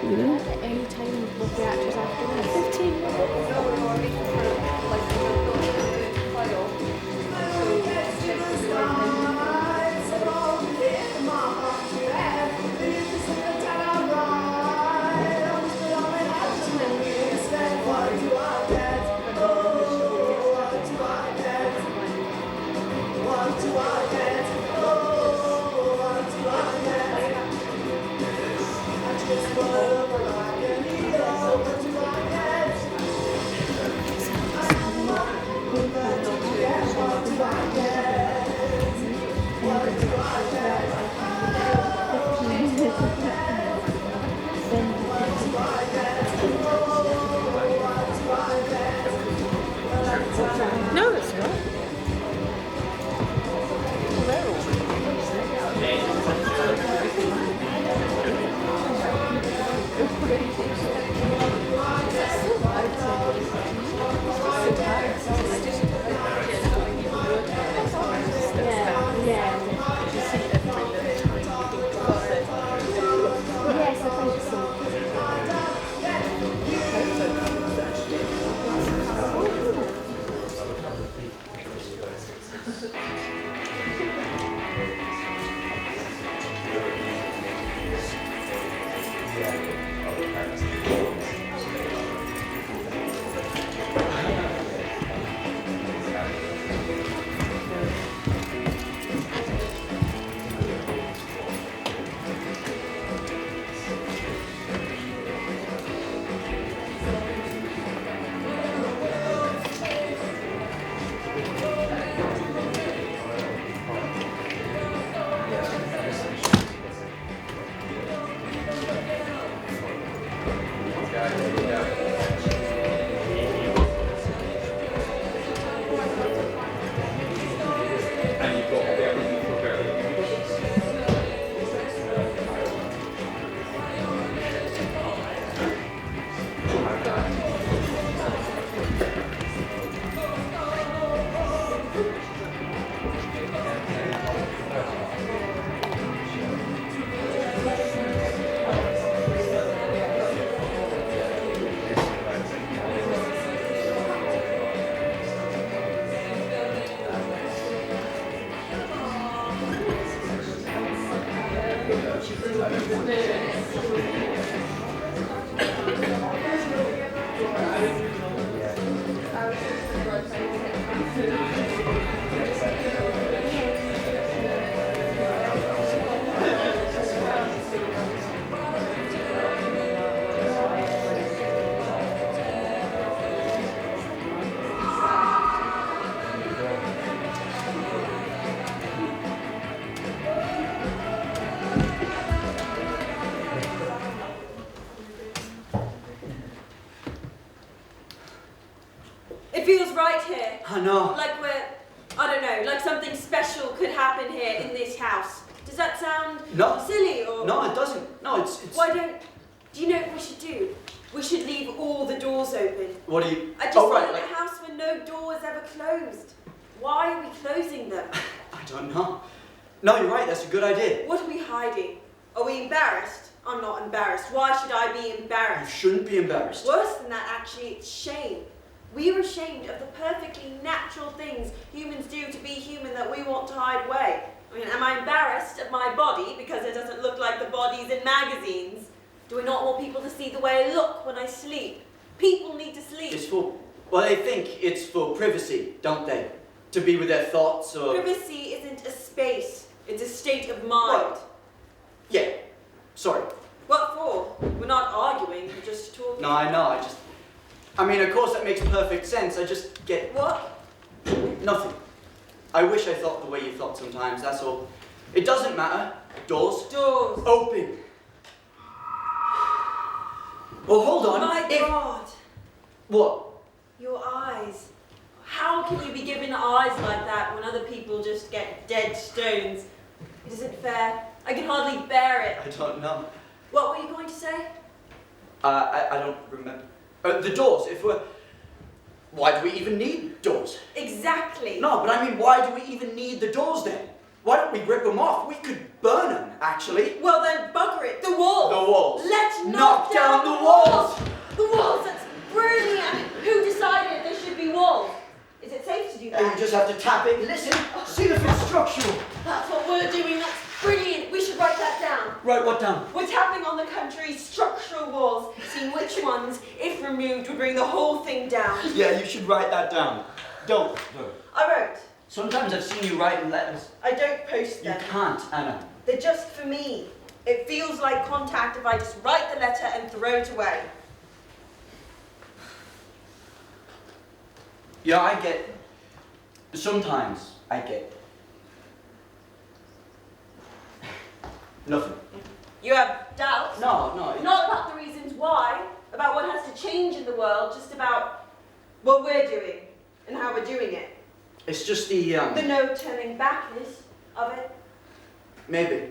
Any time what the actors after 15 minutes. No, it's not. It feels right here. I know. Like we're, I don't know, like something special could happen here in this house. Does that sound silly or? No, it doesn't. No, it's... Do you know what we should do? We should leave all the doors open. What do you... I just want a house where no door is ever closed. Why are we closing them? I don't know. No, you're right, that's a good idea. What are we hiding? Are we embarrassed? I'm not embarrassed. Why should I be You embarrassed? shouldn't be embarrassed. Worse than that, actually, it's shame. We are ashamed of the perfectly natural things humans do to be human that we want to hide away. I mean, am I embarrassed of my body because it doesn't look like the bodies in magazines? Do I not want people to see the way I look when I sleep? People need to sleep. It's for... Well, they think it's for privacy, don't they? To be with their thoughts or... Privacy isn't a space. It's a state of mind. What? Yeah. Sorry. What for? We're not arguing, we're just talking. No, I know, I mean, of course that makes perfect sense. I just get... What? Nothing. I wish I thought the way you thought sometimes, that's all. It doesn't matter. Doors. Doors. Open. Well, hold on. My God. What? Your eyes. How can you be given eyes like that when other people just get dead stones? It isn't fair. I can hardly bear it. I don't know. What were you going to say? I don't remember. The doors, if we're... Why do we even need doors? Exactly. No, but I mean, why do we even need the doors then? Why don't we rip them off? We could burn them. actually. Well then, bugger it, the walls! The walls. Let's Knock down the walls! The walls, that's brilliant! Who decided there should be walls? Is it safe to do You that? just have to tap it, listen, see if it's structural. That's what we're doing, that's brilliant! We should write that down. Write what down? We're tapping on the country's structural walls, seeing which ones, if removed, would bring the whole thing down. Yeah, you should write that down. Don't. I wrote. Sometimes I've seen you writing letters. I don't post You them. can't, Anna. They're just for me. It feels like contact if I just write the letter and throw it away. Yeah, I get. Sometimes I get. Nothing. You have doubts? No. Not about the reasons why, about what has to change in the world, just about what we're doing and how we're doing it. It's just the no turning backness of it. Maybe.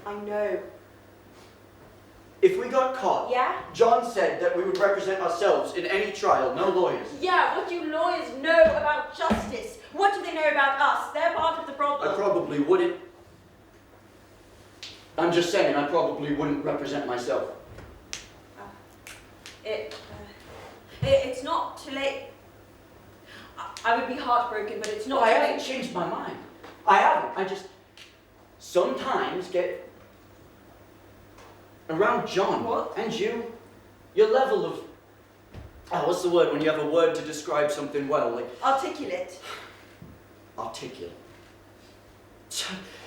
I know. If we got caught, Yeah? John said that we would represent ourselves in any trial, no lawyers. Yeah, what do lawyers know about justice? What do they know about us? They're part of the problem. I probably wouldn't. I'm just saying, I probably wouldn't represent myself. It's not too late. I would be heartbroken, but it's not I too haven't late. changed my mind. I haven't. I just sometimes get around John. What? And you. Your level of... what's the word when you have a word to describe something well? Like Articulate. articulate.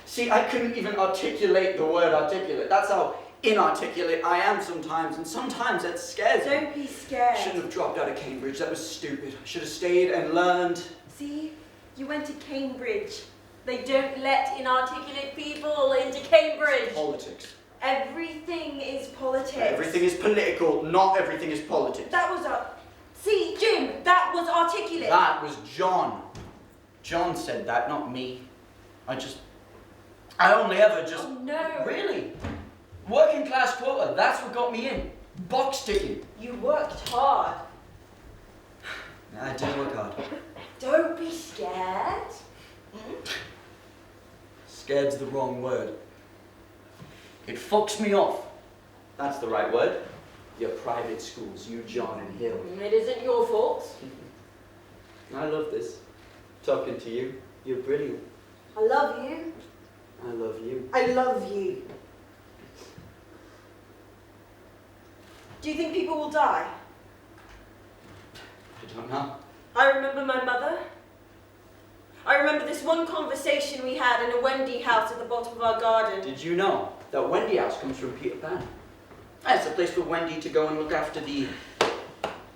See, I couldn't even articulate the word articulate. That's how inarticulate I am sometimes, and sometimes that scares me. Don't be scared. I shouldn't have dropped out of Cambridge. That was stupid. I should have stayed and learned. See, you went to Cambridge. They don't let inarticulate people into Cambridge. Politics. Everything is politics. Everything is political. Not everything is politics. That was See, Jim, that was articulate. That was John. John said that, not me. I only ever just... Oh, no. Really? Working class quota, that's what got me in. Box ticking. You worked hard. I did work hard. Don't be scared. Scared's the wrong word. It fucks me off. That's the right word. Your private schools, you, John, and Hill. It isn't your fault. I love this. Talking to you. You're brilliant. I love you. I love you. I love you. Do you think people will die? I don't know. I remember my mother. I remember this one conversation we had in a Wendy house at the bottom of our garden. Did you know that Wendy House comes from Peter Pan? That's a place for Wendy to go and look after the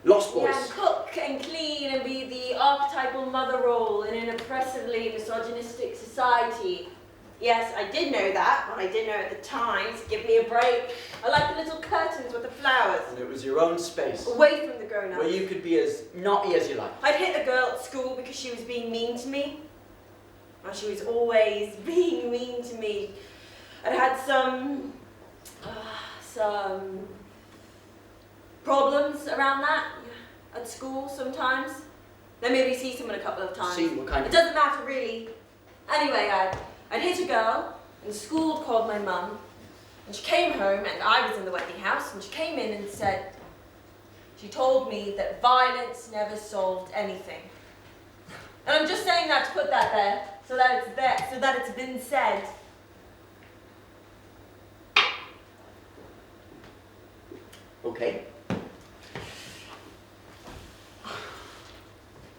lost boys. Yeah, and cook and clean and be the archetypal mother role in an oppressively misogynistic society. Yes, I did know that, but I didn't know at the time, so give me a break. I like the little curtains with the flowers. And it was your own space, Away from the grown-ups. where you could be as naughty as you like. I'd hit a girl at school because she was being mean to me. And she was always being mean to me. I'd had some problems around that at school sometimes. Then maybe see someone a couple of times. See what kind It of... doesn't matter really. Anyway, I'd hit a girl, and the school called my mum, and she came home, and I was in the Wendy house, and she came in and said, she told me that violence never solved anything. And I'm just saying that to put that there, so that it's been said. Okay.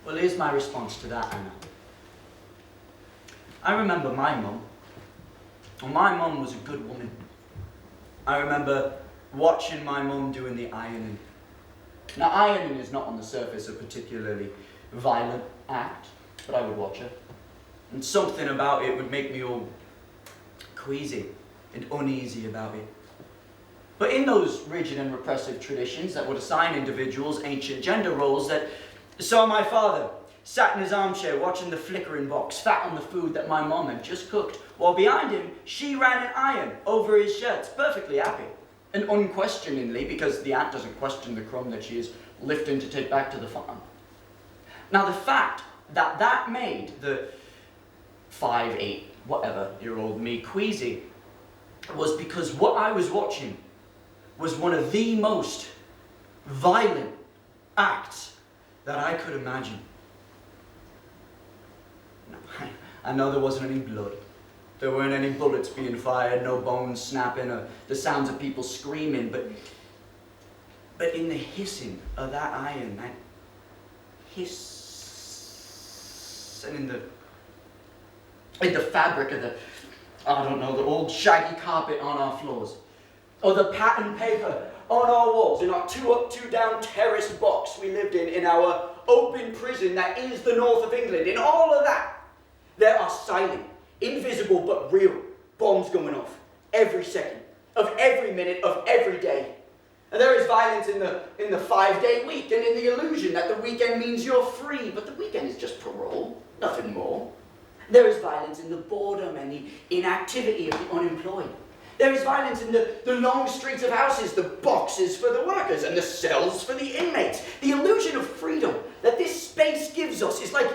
Well, here's my response to that, Anna. I remember my mum. And my mum was a good woman. I remember watching my mum doing the ironing. Now, ironing is not on the surface a particularly violent act, but I would watch her. And something about it would make me all queasy and uneasy about it. But in those rigid and repressive traditions that would assign individuals ancient gender roles that saw my father sat in his armchair watching the flickering box, fat on the food that my mum had just cooked, while behind him she ran an iron over his shirts, perfectly happy. And unquestioningly, because the aunt doesn't question the crumb that she is lifting to take back to the farm. Now the fact that that made the 5, 8, whatever year old me queasy was because what I was watching was one of the most violent acts that I could imagine. No, I know there wasn't any blood. There weren't any bullets being fired, no bones snapping, or the sounds of people screaming, but in the hissing of that iron, that hiss, and in the fabric of the, I don't know, the old shaggy carpet on our floors, or the patterned paper on our walls, in our 2 up, 2 down terraced box we lived in our open prison that is the north of England, in all of that, there are silent, invisible but real bombs going off every second, of every minute, of every day. And there is violence in the 5-day week and in the illusion that the weekend means you're free, but the weekend is just parole, nothing more. There is violence in the boredom and the inactivity of the unemployed. There is violence in the long streets of houses, the boxes for the workers and the cells for the inmates. The illusion of freedom that this space gives us is like,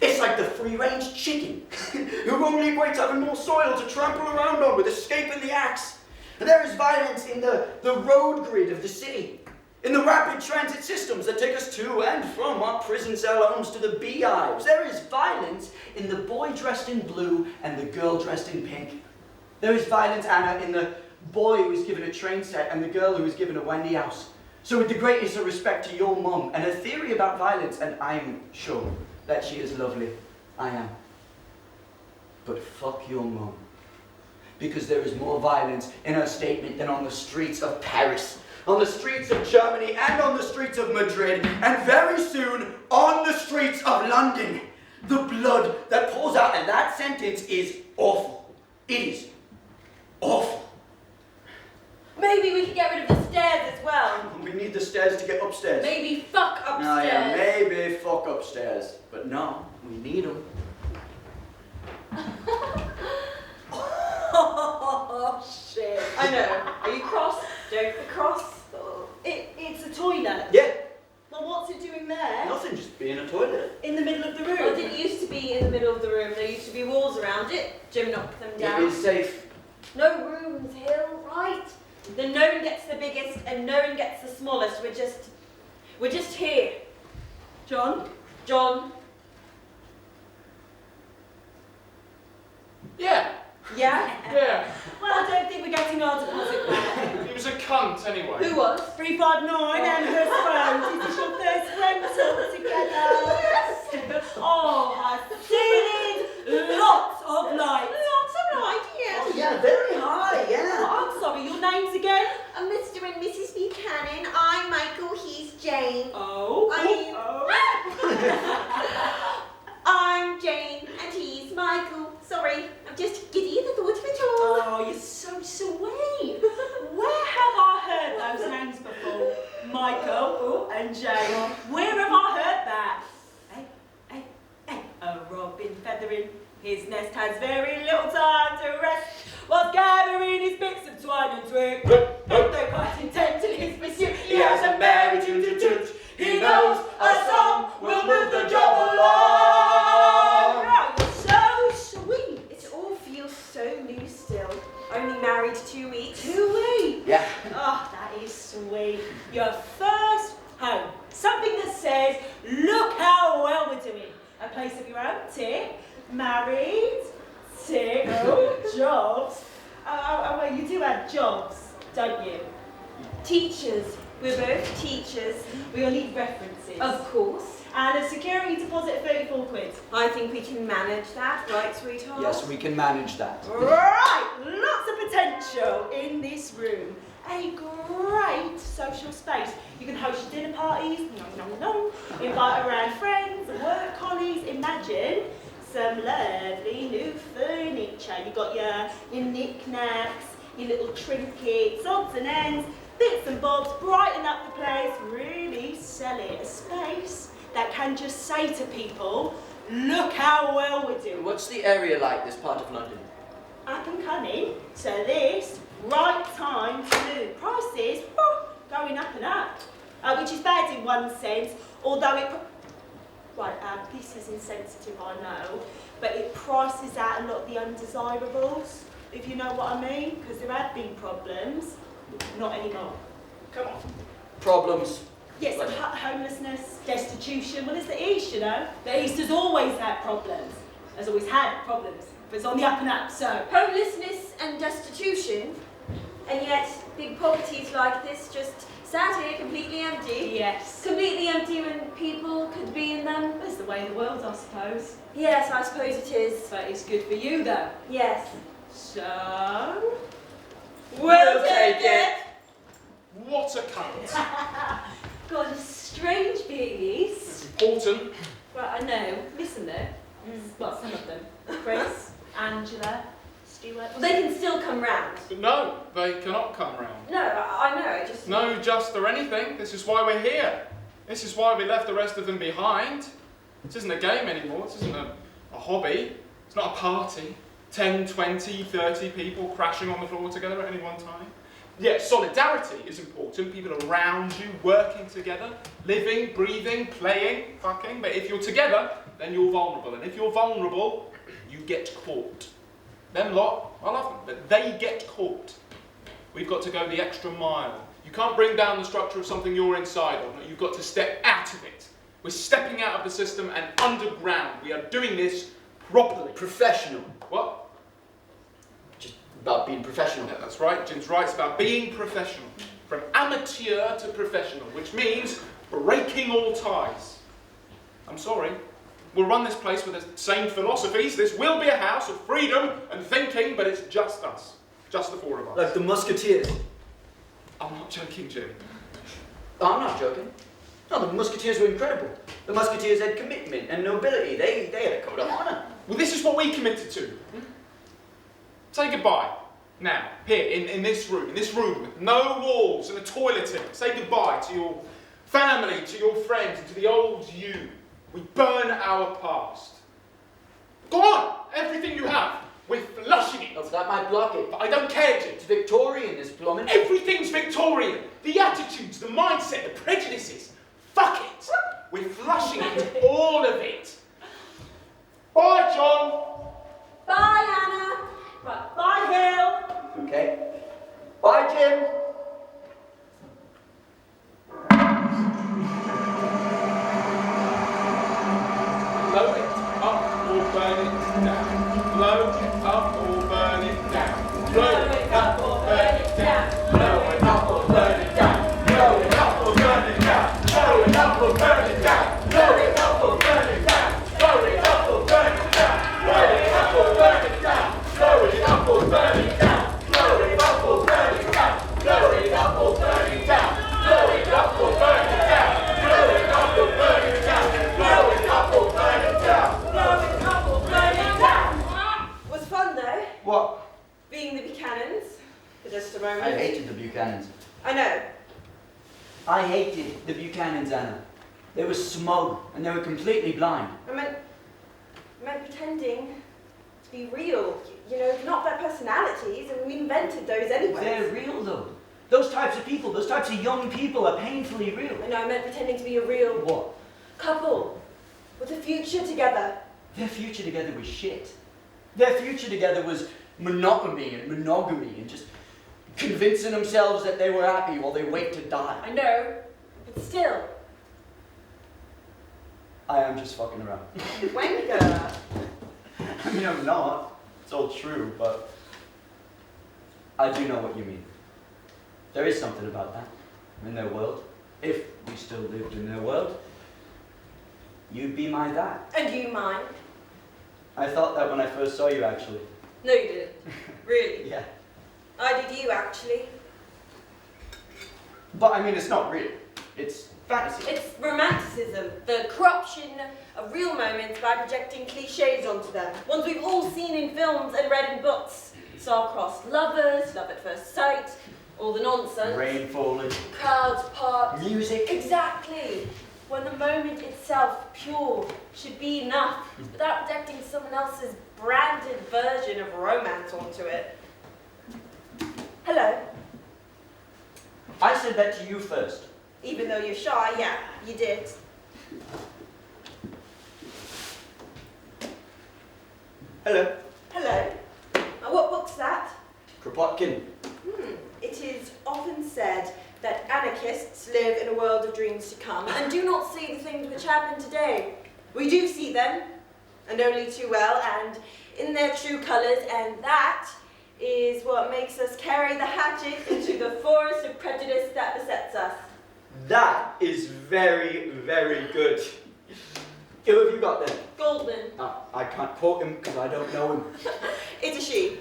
it's like the free-range chicken who only equates having more soil to trample around on with escaping the axe. And there is violence in the road grid of the city, in the rapid transit systems that take us to and from our prison cell homes to the beehives. There is violence in the boy dressed in blue and the girl dressed in pink. There is violence, Anna, in the boy who is given a train set and the girl who is given a Wendy house. So with the greatest of respect to your mum and her theory about violence, and I'm sure that she is lovely, I am. But fuck your mum. Because there is more violence in her statement than on the streets of Paris, on the streets of Germany, and on the streets of Madrid, and very soon on the streets of London. The blood that pours out in that sentence is awful. It is awful. Maybe we could get rid of the stairs as well. We need the stairs to get upstairs. Maybe fuck upstairs. No, yeah, maybe fuck upstairs. But no, we need them. Oh, shit. I know. Are you cross? Don't be cross. It's a toilet. Yeah. Well, what's it doing there? Nothing, just being a toilet. In the middle of the room? Well, it didn't used to be in the middle of the room. There used to be walls around it. Jim knocked them down. It is safe. No rooms, Hill, right? Then no one gets the biggest and no one gets the smallest. We're just here. John? John? Yeah. Yeah? Yeah. Well, I don't think we're getting our deposit back. He was a cunt anyway. Who was? 359 and her phone. Is this your first rental together? Oh, I've seen lots of lights. Lots of light, yes. Oh, yeah, very high, yeah. Oh, I'm sorry, your names again? Mr. and Mrs. Buchanan. I'm Michael, he's Jane. Oh. I'm Jane and he's Michael. Sorry, I'm just giddy at the thought of it all. Oh, you're so sweet. Where have I heard those names before? Michael and Jane. Where have I heard that? Hey. A robin feathering his nest has very little time to rest, whilst gathering his bits of twine and twig. But though quite intent in his pursuit, he has a merry toot-toot. He knows a song will move the job along. Oh, you're so sweet. It all feels so new still. Only married 2 weeks. 2 weeks. Yeah. Oh, that is sweet. Your first home. Something that says, look how well we're doing. A place of your own, tick. Married, tick. Oh, jobs. Oh, well, you do have jobs, don't you? Teachers. We're both teachers. We'll need references. Of course. And a security deposit of 34 quid. I think we can manage that, right, sweetheart? Yes, we can manage that. Right, lots of potential in this room. A great social space. You can host your dinner parties, invite around friends, work colleagues. Imagine some lovely new furniture. You've got your knick-knacks, your little trinkets, odds and ends, bits and bobs, brighten up the place, really sell it. A space that can just say to people, look how well we're doing. What's the area like, this part of London? Up and coming, so this, right time to move. Prices, going up and up, which is bad in one sense, although it, this is insensitive, I know, but it prices out a lot of the undesirables. if you know what I mean, because there had been problems, not anymore. Come on. Problems. Yes, Like- homelessness, destitution. Well, it's the East, you know. The East has always had problems. Has always had problems. But it's on the up and up, so. Homelessness and destitution, and yet big properties like this just sat here completely empty. Yes. Completely empty when people could be in them. That's the way of the world, I suppose. Yes, I suppose it is. But it's good for you, though. Yes. So. We'll take it. What a cunt. God, it's strange being East. It's important. Right, I know. Listen though. Well, some of them. Chris, Angela, Stuart. Well, they can still come round. But no, they cannot come round. No, I know, it just... No just or anything. This is why we're here. This is why we left the rest of them behind. This isn't a game anymore. This isn't a hobby. It's not a party. 10, 20, 30 people crashing on the floor together at any one time. Yeah, solidarity is important. People around you, working together, living, breathing, playing, fucking. But if you're together, then you're vulnerable. And if you're vulnerable, you get caught. Them lot, I love them, but they get caught. We've got to go the extra mile. You can't bring down the structure of something you're inside of. You've got to step out of it. We're stepping out of the system and underground. We are doing this properly. Professional. What? Just about being professional. Yeah, that's right. Jim's right. It's about being professional. From amateur to professional, which means breaking all ties. I'm sorry. We'll run this place with the same philosophies. This will be a house of freedom and thinking, but it's just us. Just the four of us. Like the Musketeers. I'm not joking, Jim. Oh, I'm not joking. No, the Musketeers were incredible. The Musketeers had commitment and nobility. They had a code of honour. Well, this is what we committed to. Say goodbye. Now, here, in this room with no walls and a toilet in it. Say goodbye to your family, to your friends, and to the old you. We burn our past. Go on! Everything you have. We're flushing it. Oh, that might block it. But I don't care, Jim. It's Victorian, this plumbing. Everything's Victorian. The attitudes, the mindset, the prejudices. Fuck it. We're flushing it. All of it. Bye, John. Bye, Anna. Right, bye, Bill. Okay. Bye, Jim. Blow it up or burn it down. Blow it up or burn it down. Blow it up or burn it down. Blow it up or burn it down. Blow it up or burn it down. Blow it up or burn it down. Blow it up or burn it down. Blow it up or burn it down. Blow it up or burn it down. Blow it up or burn it down. Blow it up or burn it down. Blow it up or burn it down. Blow it up or burn it down. Blow it up or burn it down. Blow it up or burn it down. Blow it up or burn it down. Was fun, though, What? being the Buchanans for just a moment. I hated the Buchanans. I know. I hated the Buchanans, Anna. They were smug and they were completely blind. I meant pretending to be real. You know, not their personalities, and we invented those anyway. They're real, though. Those types of people, those types of young people are painfully real. I know, I meant pretending to be a real What? couple with a future together. Their future together was shit. Their future together was monotony and monogamy and just convincing themselves that they were happy while they wait to die. I know, but still. I am just fucking around. Wanker. I mean, I'm not. It's all true, but I do know what you mean. There is something about that in their world. If we still lived in their world, you'd be my that. And you mine. I thought that when I first saw you, actually. No, you didn't. Really. Yeah. I did you, actually. But I mean, it's not real. It's fantasy. It's romanticism, the corruption of real moments by projecting cliches onto them. Ones we've all seen in films and read in books. Star-crossed lovers, love at first sight, all the nonsense. Rain falling. Crowds parked. Music. Exactly. When the moment itself, pure, should be enough, without projecting someone else's branded version of romance onto it. Hello. I said that to you first. Even though you're shy, yeah, you did. Hello. Hello. Now, what book's that? Kropotkin. It is often said that anarchists live in a world of dreams to come and do not see the things which happen today. We do see them, and only too well, and in their true colours, and that is what makes us carry the hatchet into the forest of prejudice that besets us. That is very, very good. Who have you got then? Goldman. Oh, I can't quote him because I don't know him. It's a she.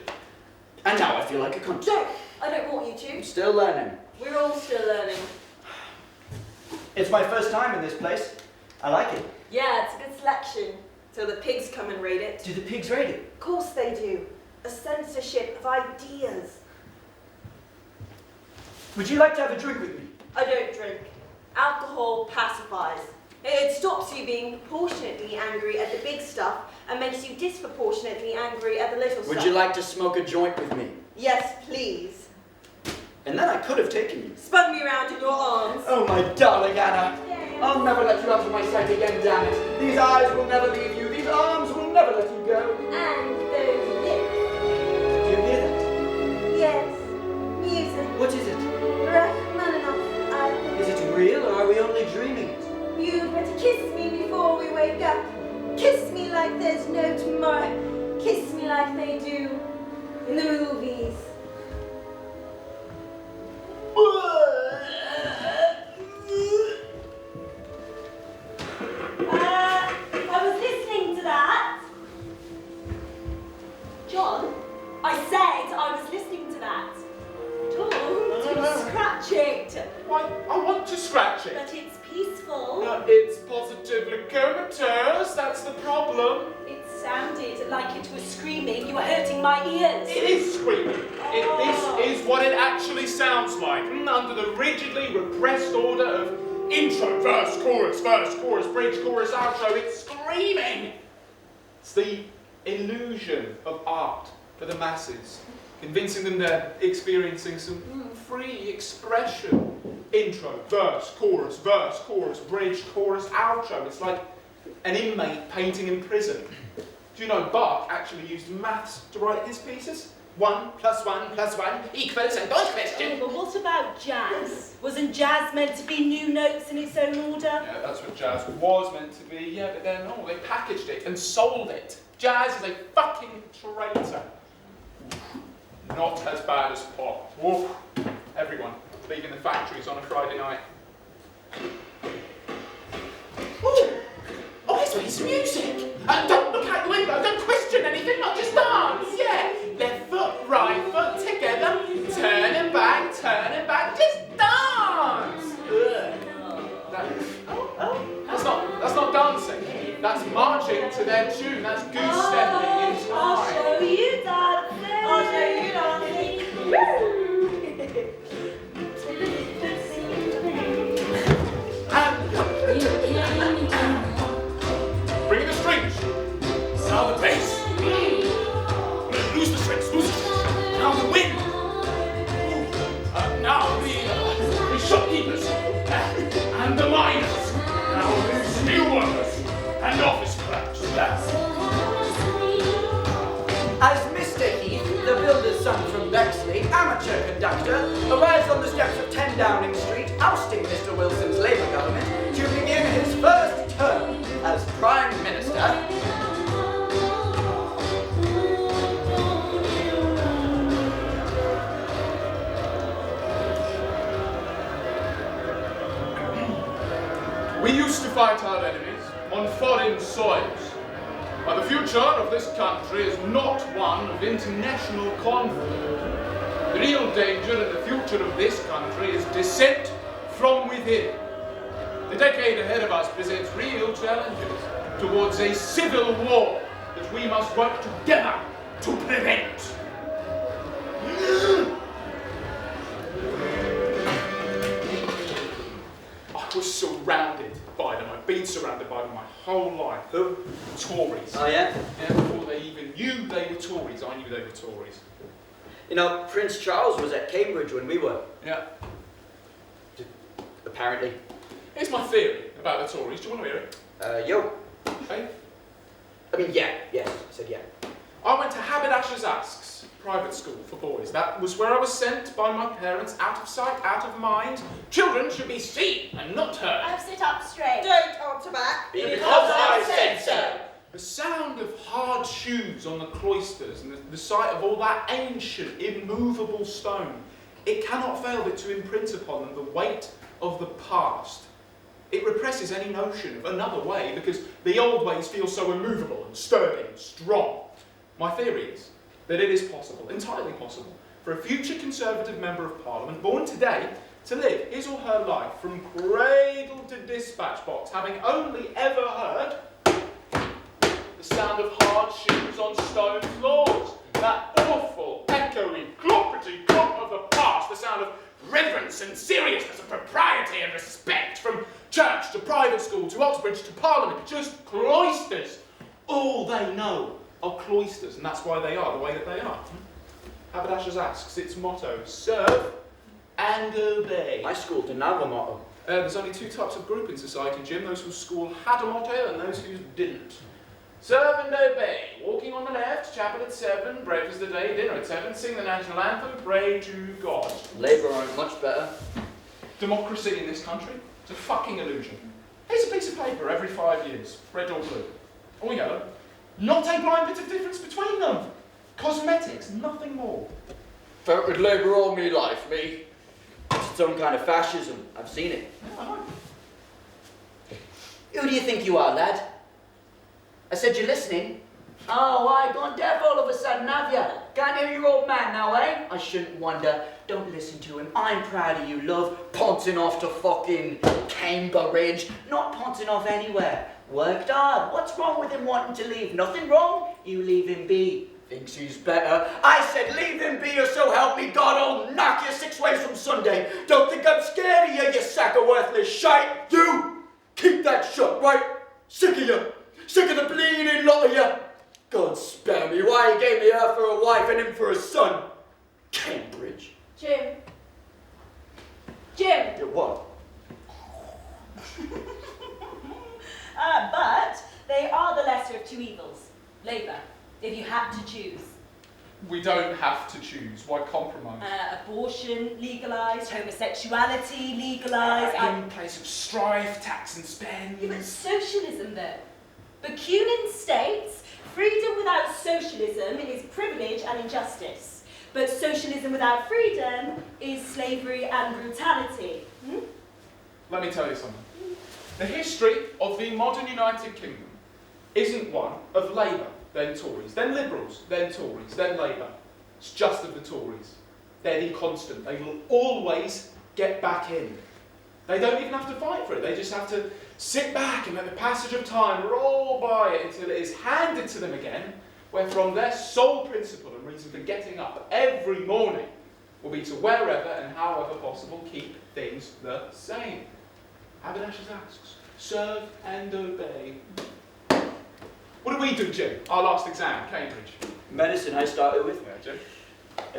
And now I feel like a cunt. Don't. I don't want you I'm to. still learning. We're all still learning. It's my first time in this place. I like it. Yeah, it's a good selection. So the pigs come and raid it. Do the pigs raid it? Of course they do. A censorship of ideas. Would you like to have a drink with me? I don't drink. Alcohol pacifies. It stops you being proportionately angry at the big stuff and makes you disproportionately angry at the little stuff. Would you like to smoke a joint with me? Yes, please. And then I could have taken you. Spun me around in your arms. Oh, my darling Anna. I'll never let you out of my sight again, damn it. These eyes will never leave you. These arms will never let you go. And those lips. Do you hear that? Yes. Music. What is it? Rachmaninoff, I think. Is it real or are we only dreaming it? You'd better kiss me before we wake up. Kiss me like there's no tomorrow. Kiss me like they do in the movies. I was listening to that. John? I said I was listening to that. Don't scratch it. Why, I want to scratch it. But it's peaceful. No, it's positively comatose, that's the problem. It sounded like it was screaming. You were hurting my ears. It is screaming. This is what it actually sounds like. Under the rigidly repressed order of intro, verse, chorus, bridge, chorus, outro. It's screaming. It's the illusion of art for the masses, convincing them they're experiencing some free expression. Intro, verse, chorus, bridge, chorus, outro. It's like an inmate painting in prison. Do you know Bach actually used maths to write his pieces? 1 + 1 + 1 equals, and don't question. But what about jazz? Wasn't jazz meant to be new notes in its own order? Yeah, that's what jazz was meant to be. Yeah, but then they packaged it and sold it. Jazz is a fucking traitor. Not as bad as pop. Woof. Everyone leaving the factories on a Friday night. Oh, it's music. Don't look out the window. Don't question anything. Not just dance. Yeah. Left foot, right foot together. Turn and back. Just dance. That's not dancing. That's marching to their tune. That's goose stepping in time. I'll show you dancing. I'll show you dancing. Woo! Bring in the strings. Now the bass. Lose the strings. Now the wind. Now the shopkeepers and the miners. Now the steel workers and office clerks. As Mr. Heath, the builder's son from Bexley, amateur conductor, arrives on the steps of 10 Downing Street, ousting Mr. Wilson's Labour government to begin his first term as Prime Minister, We used to fight our enemies on foreign soils. But the future of this country is not one of international conflict. The real danger in the future of this country is dissent from within. The decade ahead of us presents real challenges towards a civil war that we must work together to prevent. I was surrounded by them. I've been surrounded by them my whole life. who? Tories. Oh yeah? Yeah, before they even knew they were Tories, I knew they were Tories. You know, Prince Charles was at Cambridge when we were. Yeah. Apparently. Here's my theory about the Tories. Do you want to hear it? Yo. Hey? I mean, yeah. Yes, I said yeah. I went to Haberdasher's Asks, private school for boys. That was where I was sent by my parents, out of sight, out of mind. Children should be seen and not heard. Sit up straight. Don't answer back. Because I said so. The sound of hard shoes on the cloisters and the sight of all that ancient, immovable stone, it cannot fail but to imprint upon them the weight of the past. It represses any notion of another way because the old ways feel so immovable and sturdy and strong. My theory is that it is possible, entirely possible, for a future Conservative Member of Parliament born today to live his or her life from cradle to dispatch box, having only ever heard the sound of hard shoes on stone floors, that awful, echoing, cloppity clop of the past, the sound of reverence and seriousness and propriety and respect from church to private school to Oxbridge to Parliament, just cloisters. All they know are cloisters, and that's why they are the way that they are. Haberdashers asks its motto, serve and obey. My school didn't have a motto. There's only two types of group in society, Jim, those whose school had a motto and those who didn't. Serve and obey. Walking on the left, chapel at 7, breakfast a day, dinner at 7, sing the national anthem, pray to God. Labour aren't much better. Democracy in this country, it's a fucking illusion. Here's a piece of paper every 5 years, red or blue, or yellow. Not a blind bit of difference between them. Cosmetics, nothing more. Fought with Labour all me life, me. It's its own kind of fascism. I've seen it. Yeah, I know. Who do you think you are, lad? I said, you're listening? Oh, why, gone deaf all of a sudden, have ya? Can't hear your old man now, eh? I shouldn't wonder. Don't listen to him. I'm proud of you, love. Ponting off to fucking Cambridge. Not ponting off anywhere. Worked hard. What's wrong with him wanting to leave? Nothing wrong? You leave him be. Thinks he's better. I said leave him be, or so help me God, I'll knock you 6 ways from Sunday. Don't think I'm scared of you, you sack of worthless shite. You! Keep that shut, right? Sick of you. Sick of the bleeding lot of you. God spare me, why he gave me her for a wife and him for a son. Cambridge. Jim. Jim. You what? But they are the lesser of two evils. Labour, if you had to choose. We don't have to choose. Why compromise? Abortion legalised, homosexuality legalised. In place of strife, tax and spend. Yeah, but socialism though. Bakunin states, freedom without socialism is privilege and injustice. But socialism without freedom is slavery and brutality. Let me tell you something. The history of the modern United Kingdom isn't one of Labour, then Tories, then Liberals, then Tories, then Labour. It's just of the Tories. They're the constant. They will always get back in. They don't even have to fight for it. They just have to sit back and let the passage of time roll by it until it is handed to them again, where from their sole principle and reason for getting up every morning will be to wherever and however possible keep things the same. Haberdashers asks, serve and obey. What did we do, Jim? Our last exam, Cambridge. Medicine I started with. Yeah, Jim.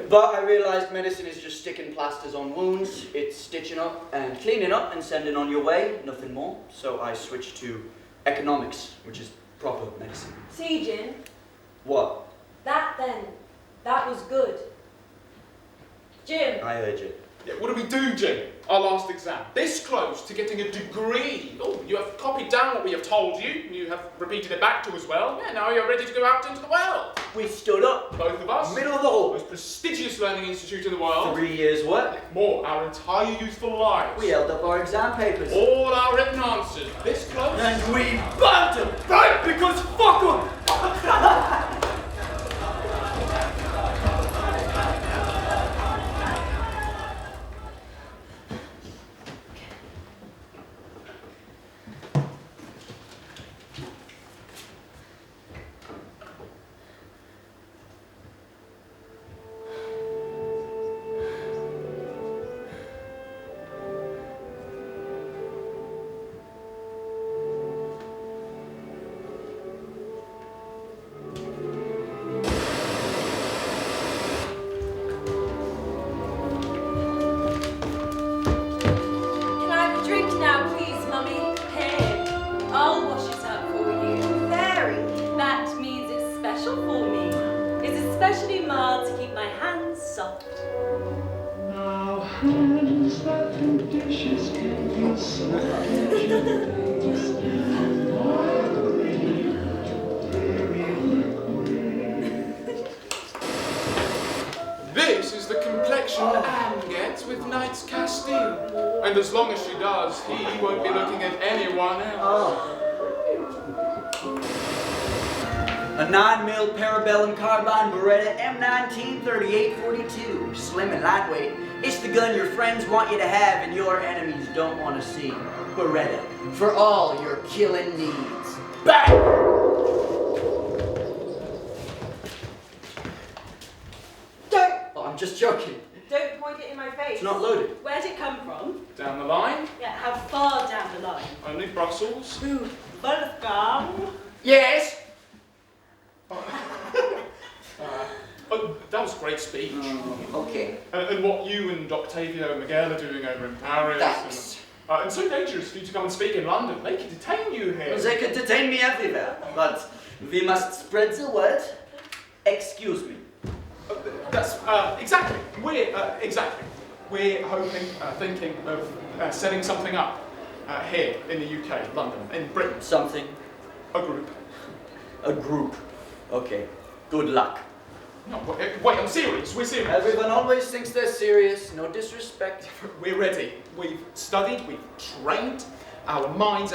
But I realised medicine is just sticking plasters on wounds. It's stitching up and cleaning up and sending on your way, nothing more. So I switched to economics, which is proper medicine. See, Jim. What? That was good. Jim. I heard you. Yeah, what did we do, Jim? Our last exam. This close to getting a degree. Oh, you have copied down what we have told you. You have repeated it back to us well. Yeah, now you're ready to go out into the world. We stood up. Both of us. Middle of the hall. Most prestigious learning institute in the world. 3 years work. More, our entire youthful lives. We held up our exam papers. All our written answers. This close. And we burnt them. Right? Because fuck them. This is the complexion Anne gets with Knight's Castile. And as long as she does, he won't be looking at anyone else. A 9mm Parabellum Carbine Beretta M19 3842. Slim and lightweight. It's the gun your friends want you to have and your enemies don't want to see. Beretta. For all your killing needs. Bang! I'm just joking. Don't point it in my face. It's not loaded. Where'd it come from? Down the line, Yeah, how far down the line? only Brussels. Ooh, Wolfgang. Yes? Oh, that was a great speech. Okay. And what you and Octavio Miguel are doing over in Paris. Thanks. And so dangerous for you to come and speak in London. They could detain you here. They could detain me everywhere, but we must spread the word. Excuse me. That's exactly. We're hoping, thinking of setting something up here in the UK, London, in Britain. Something. A group. A group. Okay. Good luck. No, wait, I'm serious. We're serious. Everyone always thinks they're serious. No disrespect. We're ready. We've studied. We've trained. Our minds.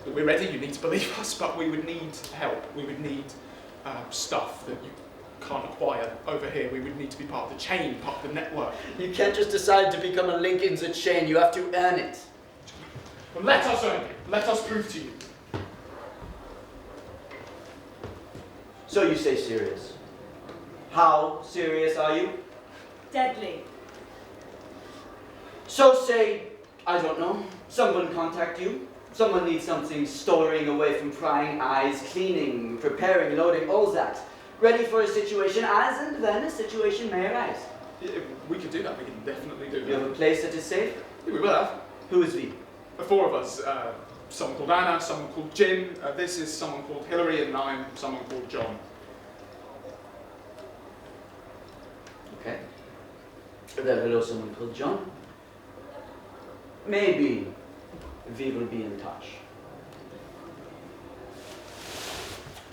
We're ready. You need to believe us, but we would need help. We would need stuff that you can't acquire over here. We would need to be part of the chain, part of the network. You can't just decide to become a link in the chain. You have to earn it. Well, let us earn it. Let us prove to you. So you say serious. How serious are you? Deadly. So say, I don't know, someone contact you. Someone needs something storing away from prying eyes, cleaning, preparing, loading, all that. Ready for a situation as and then a situation may arise. Yeah, we could do that. We can definitely do You have that. a place that is safe? Yeah, we will have. Who is we? The four of us. Someone called Anna, someone called Jim. This is someone called Hillary, and I'm someone called John. Okay. Then hello, someone called John. Maybe we will be in touch.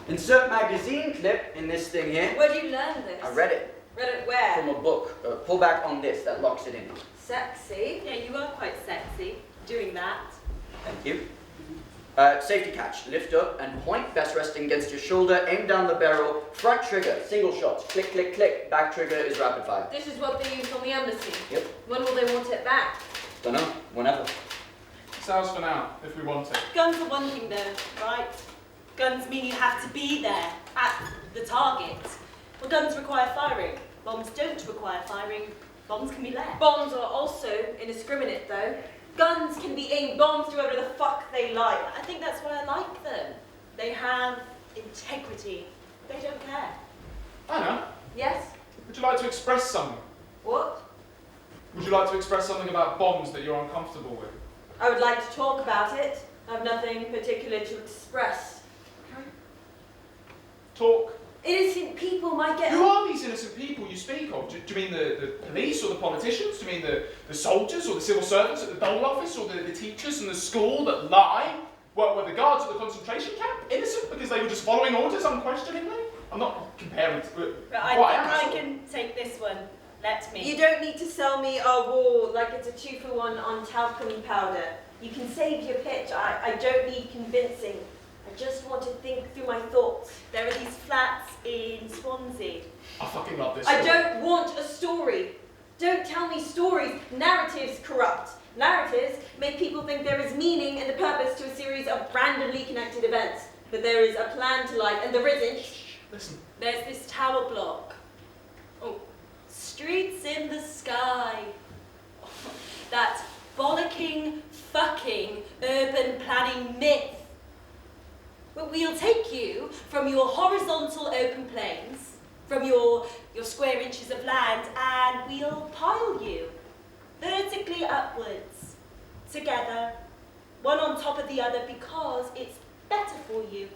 Insert magazine clip in this thing here. Where'd you learn this? I read it Read it where? from a book. Pull back on this, that locks it in. Sexy. Yeah, you are quite sexy doing that. Thank you. Safety catch. Lift up and point. Best resting against your shoulder. Aim down the barrel. Front trigger. Single shots. Click, click, click. Back trigger is rapid fire. This is what they use on the embassy. Yep. When will they want it back? Don't know. Whenever. It's ours for now, if we want it. Guns are one thing though, right? Guns mean you have to be there, at the target. Well, guns require firing. Bombs don't require firing. Bombs can be left. Bombs are also indiscriminate though. Guns can be aimed bombs to whoever the fuck they like. I think that's why I like them. They have integrity. They don't care. Anna, Yes? would you like to express something? What? Would you like to express something about bombs that you're uncomfortable with? I would like to talk about it. I have nothing particular to express. Talk. Innocent people might get... Who are these innocent people you speak of? Do you mean the police or the politicians? Do you mean the soldiers or the civil servants at the dole office or the teachers in the school that lie? Were the guards at the concentration camp innocent because they were just following orders unquestioningly? I'm not comparing, but But I quite think I can take this one. Let me. You don't need to sell me a wall like it's a 2-for-1 on talcum powder. You can save your pitch. I don't need convincing. I just want to think through my thoughts. There are these flats in Swansea. I fucking love this. I story. don't want a story. Don't tell me stories. Narratives corrupt. Narratives make people think there is meaning and a purpose to a series of randomly connected events. But there is a plan to life, and there isn't. Listen. There's this tower block. Oh, streets in the sky. That bollocking, fucking urban planning myth. But we'll take you from your horizontal open plains, from your square inches of land, and we'll pile you vertically upwards, together, one on top of the other, because it's better for you.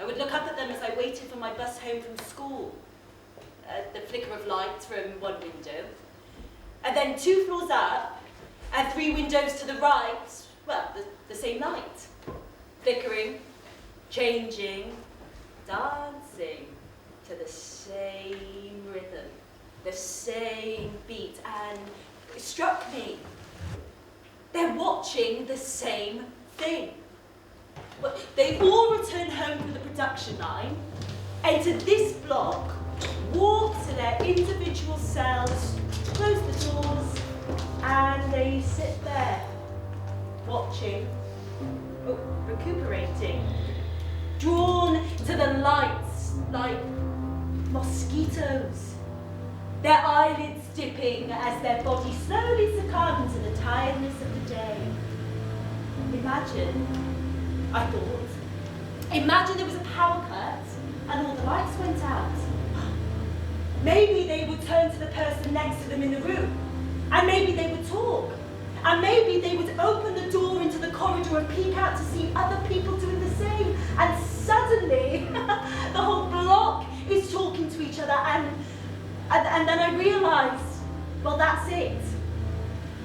I would look up at them as I waited for my bus home from school, the flicker of light from one window, And then 2 floors up, and 3 windows to the right, well, the same light. Flickering, changing, dancing to the same rhythm, the same beat, and it struck me. They're watching the same thing. Well, they all return home from the production line, enter this block, walk to their individual cells, close the doors, and they sit there, watching, recuperating, drawn to the lights like mosquitoes, their eyelids dipping as their bodies slowly succumb to the tiredness of the day. Imagine, I thought, imagine there was a power cut and all the lights went out. Maybe they would turn to the person next to them in the room, and maybe they would talk, and maybe they would open the door into the corridor and peek out to see other people doing the same, and suddenly the whole block is talking to each other, and then I realised, well, that's it.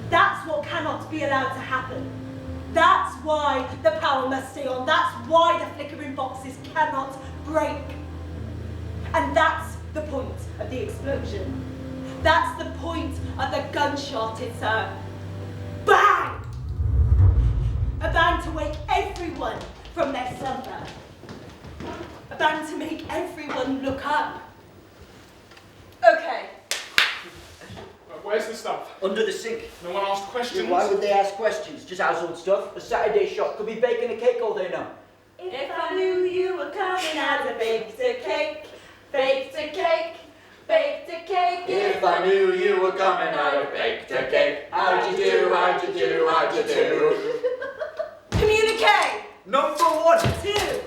That's what cannot be allowed to happen. That's why the power must stay on. That's why the flickering boxes cannot break. And that's the point of the explosion. That's the point of the gunshot. It's a bang! A bang to wake everyone from their slumber. A bang to make everyone look up. Okay. Where's the stuff? Under the sink. No one asked questions. Why would they ask questions? Just household stuff. A Saturday shop could be baking a cake all they know. If I knew you were coming, I'd have baked a cake, baked a cake, baked a cake. If I knew you were coming, I'd have baked a cake. How'd you do, how'd you do, how'd you do? Communicate. Number 1. 2,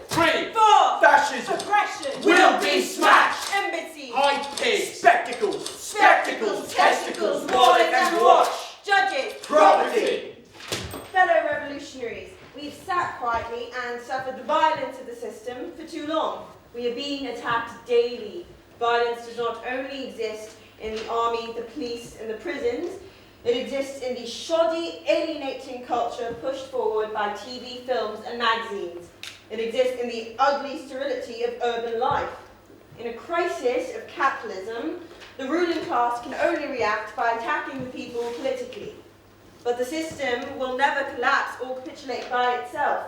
3. 4. Fascism. Aggression. Will be smashed. Embassy. High pigs. Spectacles. Spectacles, testicles, wallets and watch. Judges. Property. Fellow revolutionaries, we've sat quietly and suffered the violence of the system for too long. We are being attacked daily. Violence does not only exist in the army, the police, and the prisons. It exists in the shoddy, alienating culture pushed forward by TV, films, and magazines. It exists in the ugly sterility of urban life. In a crisis of capitalism, the ruling class can only react by attacking the people politically. But the system will never collapse or capitulate by itself.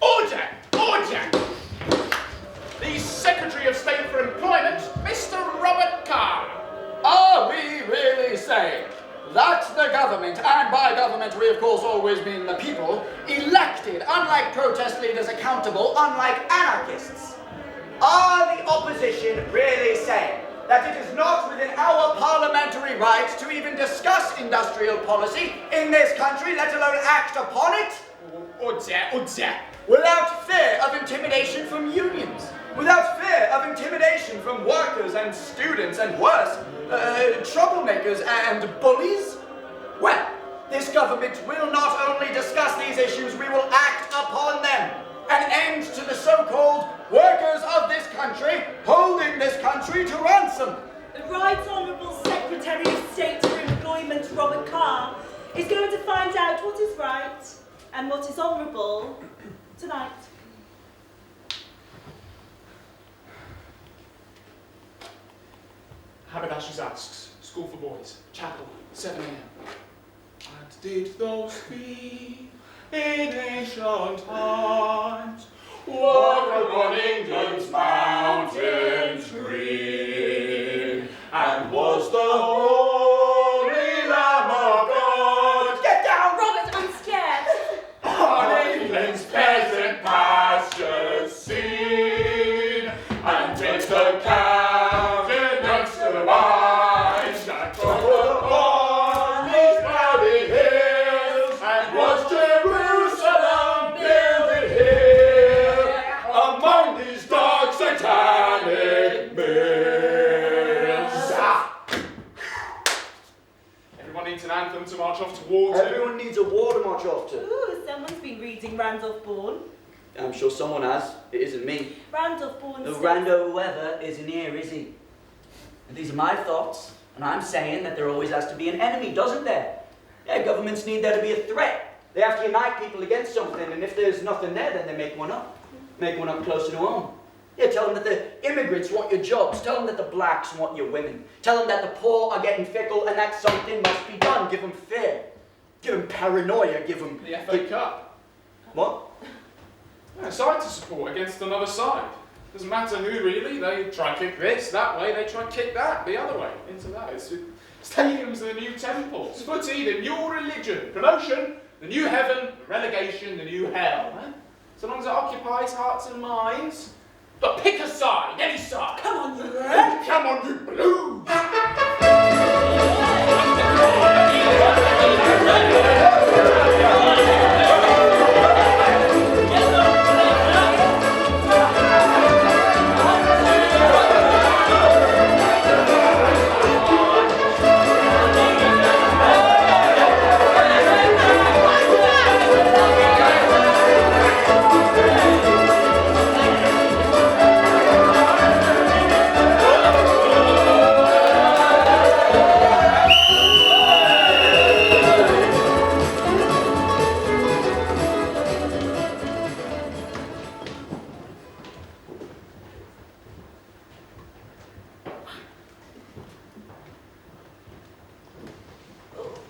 Order! Order! The Secretary of State for Employment, Mr. Robert Carr. Are we really saying that the government, and by government we of course always mean the people, elected, unlike protest leaders, accountable, unlike anarchists? Are the opposition really saying that it is not within our parliamentary rights to even discuss industrial policy in this country, let alone act upon it? Order! Without fear of intimidation from unions, without fear of intimidation from workers and students and worse, troublemakers and bullies? Well, this government will not only discuss these issues, we will act upon them. An end to the so-called workers of this country holding this country to ransom. The Right Honourable Secretary of State for Employment, Robert Carr, is going to find out what is right and what is honourable tonight. Haberdashers asks, School for Boys, Chapel, 7 a.m. And did those be in ancient times walk upon England's mountains green? And was the Holy Lamb of God Get down! Robert, I'm scared. on England's peasant pastures seen? And did the countenance divine that trod upon these cloudy hills? And was Jerusalem builded here among these dark satanic mills? Everyone needs an anthem to march off to war to. Everyone needs a war to march off to. Ooh, someone's been reading Randolph Bourne. I'm sure someone has. It isn't me. Randolph born The Rando whoever isn't here, is he? And these are my thoughts, and I'm saying that there always has to be an enemy, doesn't there? Yeah, governments need there to be a threat. They have to unite people against something, and if there's nothing there, then they make one up. Make one up closer to home. Yeah, tell them that the immigrants want your jobs. Tell them that the blacks want your women. Tell them that the poor are getting fickle and that something must be done. Give them fear. Give them paranoia. Give them... The FA Cup. What? Yeah, a side to support against another side. Doesn't matter who really. They try and kick this that way, they try and kick that the other way, into that. Stadiums are the new temples. Footy, the new religion. Promotion, the new heaven. Relegation, the new hell. Eh? So long as it occupies hearts and minds. But pick a side, any side. Come on, you red. Come on, you blues.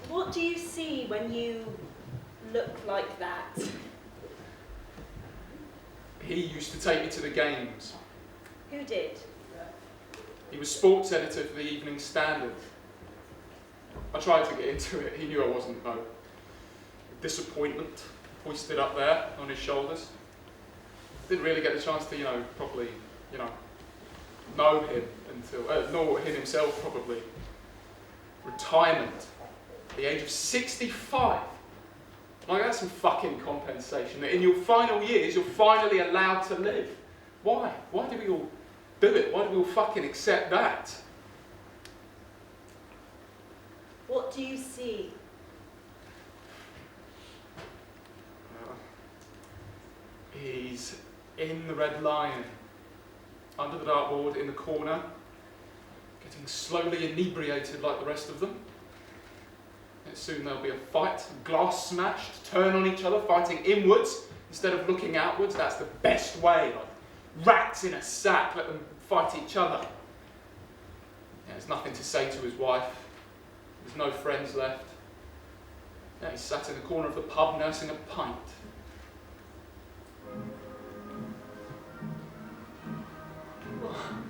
What do you see when you look like that? He used to take me to the games. Who did? He was sports editor for the Evening Standard. I tried to get into it. He knew I wasn't, though. Disappointment hoisted up there on his shoulders. Didn't really get the chance to, properly, know him until, know him himself probably. Retirement. At the age of 65. Like, that's some fucking compensation. That in your final years, you're finally allowed to live. Why? Why do we all do it? Why do we all fucking accept that? What do you see? He's in the Red Lion, under the dartboard in the corner, getting slowly inebriated like the rest of them. And soon there'll be a fight, glass smashed, turn on each other, fighting inwards instead of looking outwards. That's the best way. Like rats in a sack, let them fight each other. Yeah, there's nothing to say to his wife. There's no friends left. Yeah, he's sat in the corner of the pub nursing a pint.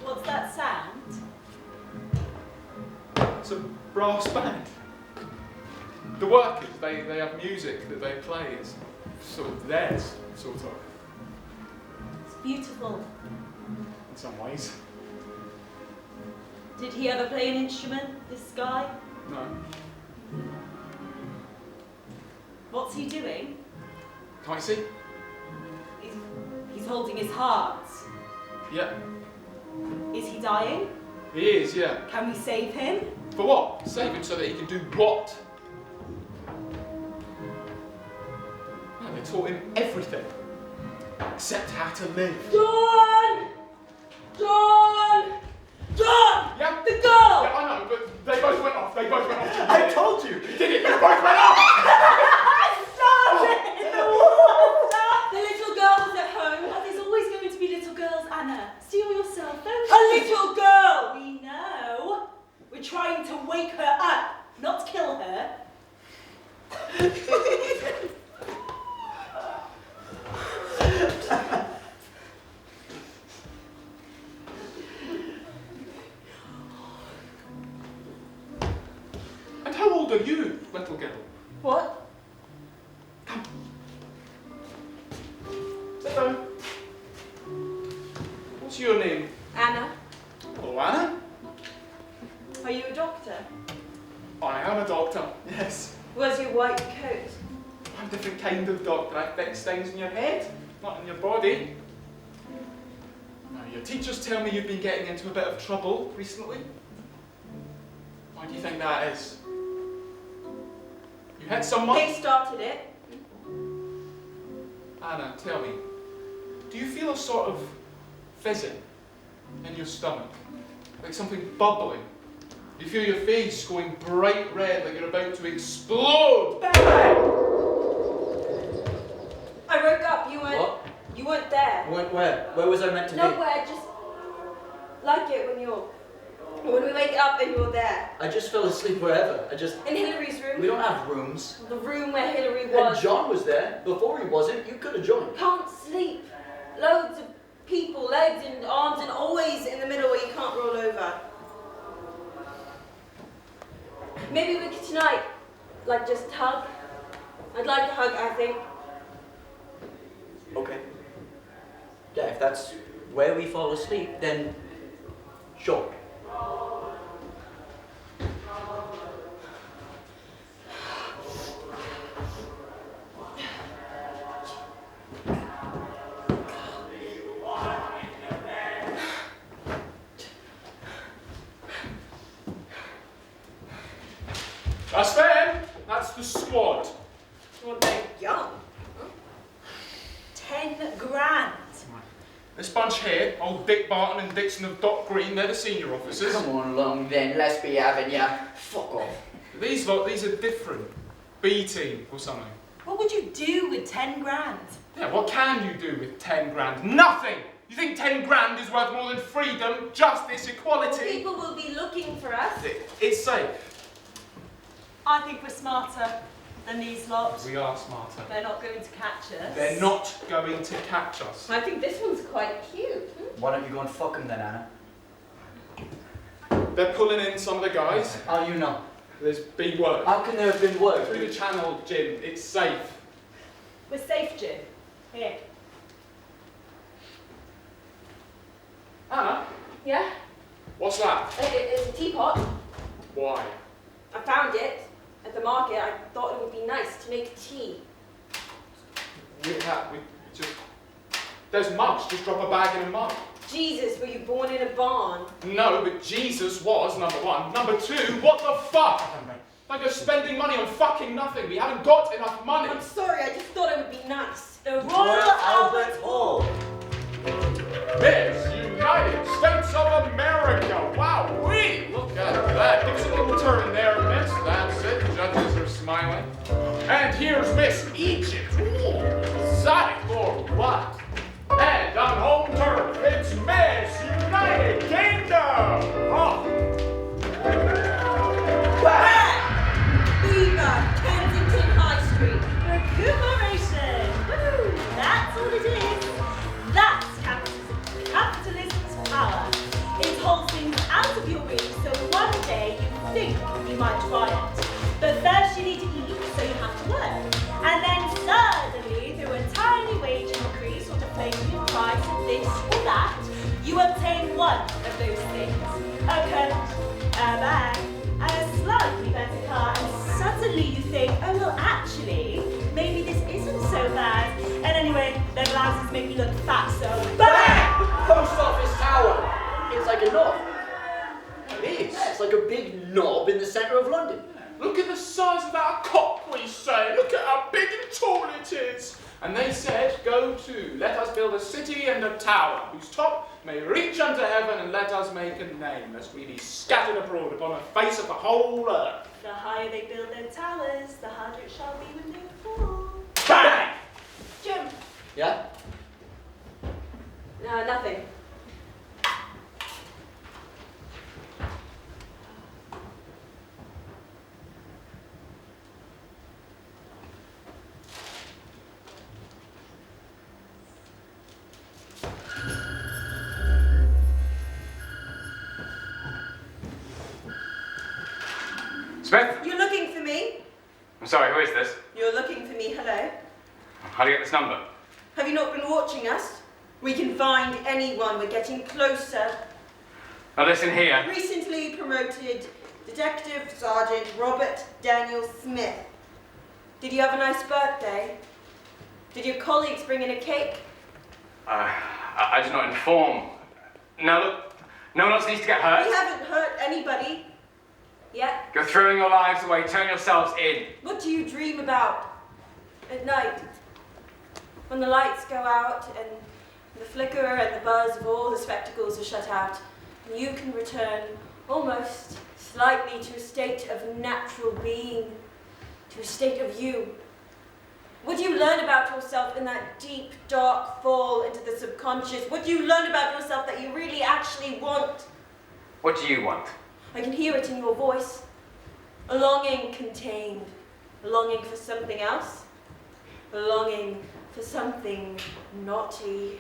What's that sound? It's a brass band. The workers, they have music that they play. It's sort of theirs, sort of, It's beautiful. in some ways. Did he ever play an instrument, this guy? No. What's he doing? Can't you see? He's holding his heart. Yeah. Is he dying? He is, yeah. Can we save him? For what? Save him so that he can do what? No, they taught him everything. Except how to live. John! John! John! Yeah? The girl! Yeah, I know, but they both went off. They both went off. I told you! Did it? They both went off! Stop it! The little girl was at home. Oh, there's always going to be little girls, Anna. Steal your cell phone. A little girl! We know. We're trying to wake her up, not kill her. And how old are you, little girl? What? Come. Sit down. What's your name? Anna, Hello, Anna. are you a doctor? I am a doctor, yes. Where's your white coat? I'm a different kind of doctor. I fix things in your head, not in your body. Now, your teachers tell me you've been getting into a bit of trouble recently. Why do you think that is? You had someone... They started it. Anna, tell me, Do you feel a sort of fizzing in your stomach? Like something bubbling? You feel your face going bright red like you're about to explode? I woke up, you weren't... What? You weren't there. Went where? Where was I meant to be? Nowhere, just like it when we wake up and you're there. I just fell asleep wherever. In Hillary's room. We don't have rooms. The room where Hillary And was. John was there. Before he wasn't, you could have joined. Can't sleep. Loads of people, legs and arms, and always in the middle where you can't roll over. Maybe we could tonight, like, just hug. I'd like a hug, I think. Okay. Yeah, if that's where we fall asleep, then sure. That's them. That's the squad. Well, they're young. 10 grand. This bunch here, old Dick Barton and Dixon of Dock Green, they're the senior officers. Come on along then, let's be having ya. Fuck off. These lot, these are different. B team or something. What would you do with 10 grand? Yeah, what can you do with 10 grand? Nothing! You think 10 grand is worth more than freedom, justice, equality? People will be looking for us. It's safe. I think we're smarter than these lot. We are smarter. They're not going to catch us. They're not going to catch us. I think this one's quite cute. Why don't you go and fuck him then, Anna? They're pulling in some of the guys. How you know? There's been word. How can there have been word? Through the channel, Jim. It's safe. We're safe, Jim. Here. Anna, Yeah? what's that? It's a teapot. Why? I found it at the market. I thought it would be nice to make tea. We just... There's mugs. Just drop a bag in a mug. Jesus, were you born in a barn? No, but Jesus was, number one. Number two, what the fuck? Like you're spending money on fucking nothing. We haven't got enough money. I'm sorry, I just thought it would be nice. The Royal Albert Hall. Miss United States of America. Wow, look at that. Give us a little turn there, miss. That's it. Judges are smiling. And here's Miss Egypt. Ooh, exotic or what? And on home turf, it's Miss United Kingdom. Oh. Viva Kensington High Street. Recuperation. Woo! That's all it is. That's capitalism. Capitalism's power. It holds things out of your reach so one day you think you might try it. But first you need to eat, so you have to work. And then suddenly, through a tiny wage increase or deflation in price of this or that, you obtain one of those things. A coat, a bag, and a slightly better car, and suddenly you think, oh well actually, maybe this isn't so bad. And anyway, their blouses make me look fat, so BANG! Post office tower! It's like a knob. It is. It's like a big knob in the centre of London. Look at the size of our cop, we say. Look at how big and tall it is. And they said, go to, let us build a city and a tower, whose top may reach unto heaven, and let us make a name, lest we be scattered abroad upon the face of the whole earth. The higher they build their towers, the harder it shall be when they fall. Bang! Jim. Yeah? No, nothing. Smith? You're looking for me? I'm sorry, who is this? You're looking for me, hello? How do you get this number? Have you not been watching us? We can find anyone, we're getting closer. Now listen here. Recently promoted Detective Sergeant Robert Daniel Smith. Did you have a nice birthday? Did your colleagues bring in a cake? I did not inform. Now look, no one else needs to get We hurt. haven't hurt anybody yet. You're throwing your lives away, turn yourselves in. What do you dream about at night? When the lights go out and The flicker and the buzz of all the spectacles are shut out, and you can return almost slightly to a state of natural being, to a state of you. What do you learn about yourself in that deep, dark fall into the subconscious? What do you learn about yourself that you really actually want? What do you want? I can hear it in your voice. A longing contained. A longing for something else. A longing for something naughty.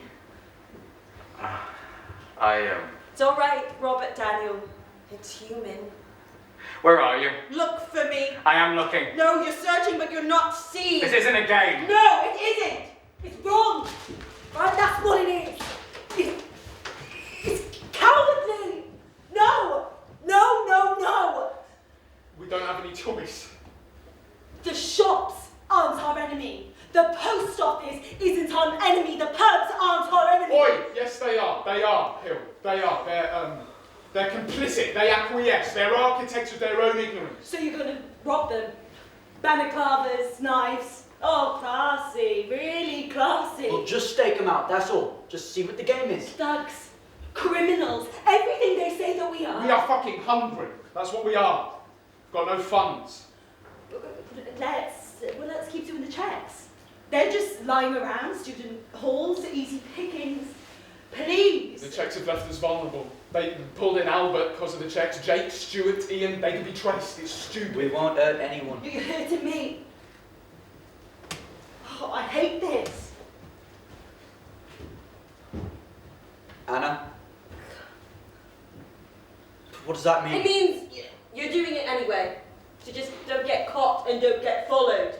It's all right, Robert Daniel. It's human. Where are you? Look for me. I am looking. No, you're searching, but you're not seeing. This isn't a game. No, it isn't. It's wrong. Right, that's what it is. It's cowardly. No. No, no, no. We don't have any choice. The shops aren't our enemy. The post office isn't our enemy. The pubs aren't our enemy. Oi! Yes, they are. They are, Hill. They are. They're complicit. They acquiesce. They're architects of their own ignorance. So you're going to rob them? Balaclavas, knives. Oh, classy. Really classy. Well, just stake them out, that's all. Just see what the game is. Thugs. Criminals. Everything they say that we are. We are fucking hungry. That's what we are. Got no funds. Let's keep doing the checks. They're just lying around, student halls, easy pickings. Please. The checks have left us vulnerable. They pulled in Albert because of the checks. Jake, Stuart, Ian, they can be traced. It's stupid. We won't hurt anyone. You're hurting me. Oh, I hate this. Anna? What does that mean? It means you're doing it anyway. So just don't get caught and don't get followed.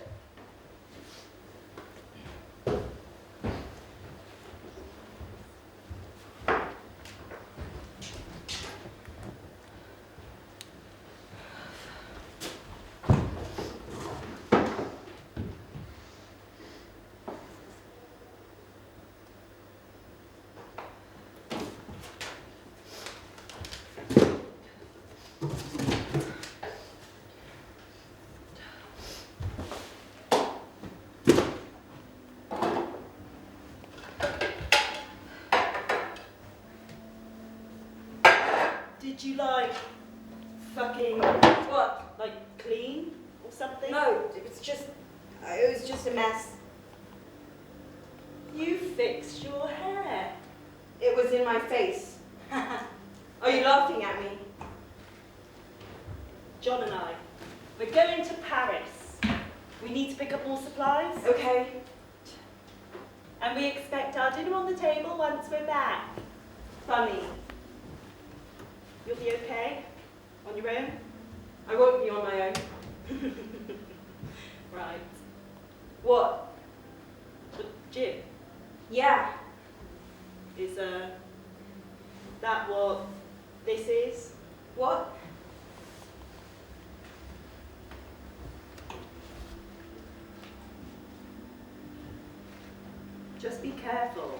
Did you like fucking What? like clean or something? No, it was just a mess. You fixed your hair. It was in my face. Are you laughing at me? John and I, we're going to Paris. We need to pick up more supplies. Okay. And we expect our dinner on the table once we're back. Funny. You'll be okay? On your own? I won't be on my own. Right. What? The gym. Yeah. Is that what this is? What? Just be careful.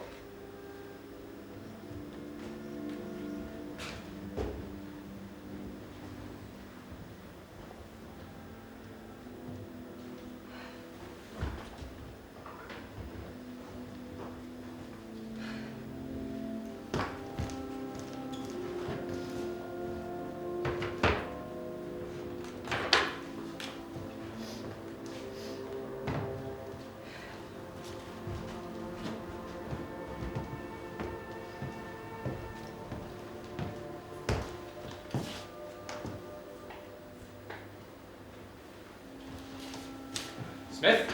Smith?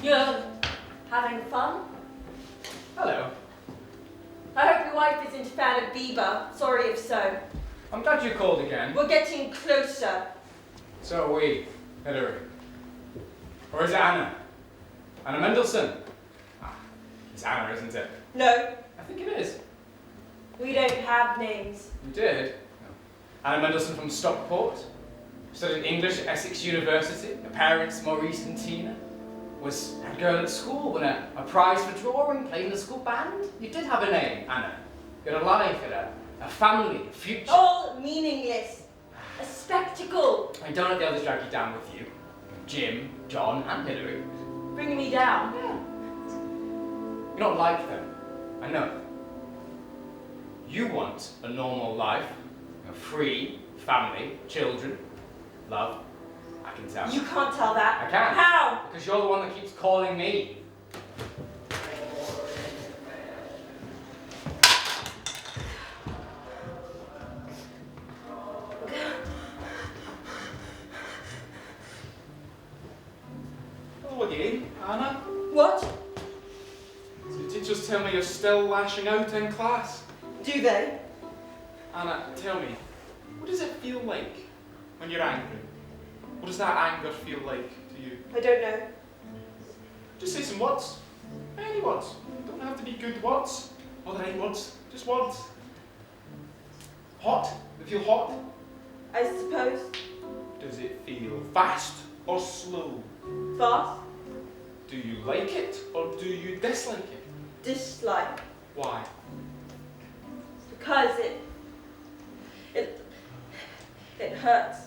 You're having fun? Hello. I hope your wife isn't a fan of Bieber. Sorry if so. I'm glad you called again. We're getting closer. So are we, Hillary. Or is it Anna? Anna Mendelssohn? Ah, it's Anna, isn't it? No, I think it is. we don't have names. You did? No. Anna Mendelssohn from Stockport. Studied English at Essex University. Her parents, Maurice and Tina. Was a girl at school, won a prize for drawing, played in the school band. You did have a name, Anna. You had a life, you had a family, a future. All meaningless. A spectacle. I don't let the others drag you down with you. Jim, John, and Hillary. Bringing me down. Yeah. You're not like them. I know. You want a normal life, a free family, children, love. I can tell. You can't tell that. I can. How? Because you're the one that keeps calling me. Hello again, Anna. What? The teachers tell me you're still lashing out in class. Do they? Anna, tell me, what does it feel like when you're angry? What does that anger feel like to you? I don't know. Just say some words. Any words. Don't have to be good words or the right words. Just words. Hot. Does it feel hot? I suppose. Does it feel fast or slow? Fast. Do you like it or do you dislike it? Dislike. Why? Because it hurts.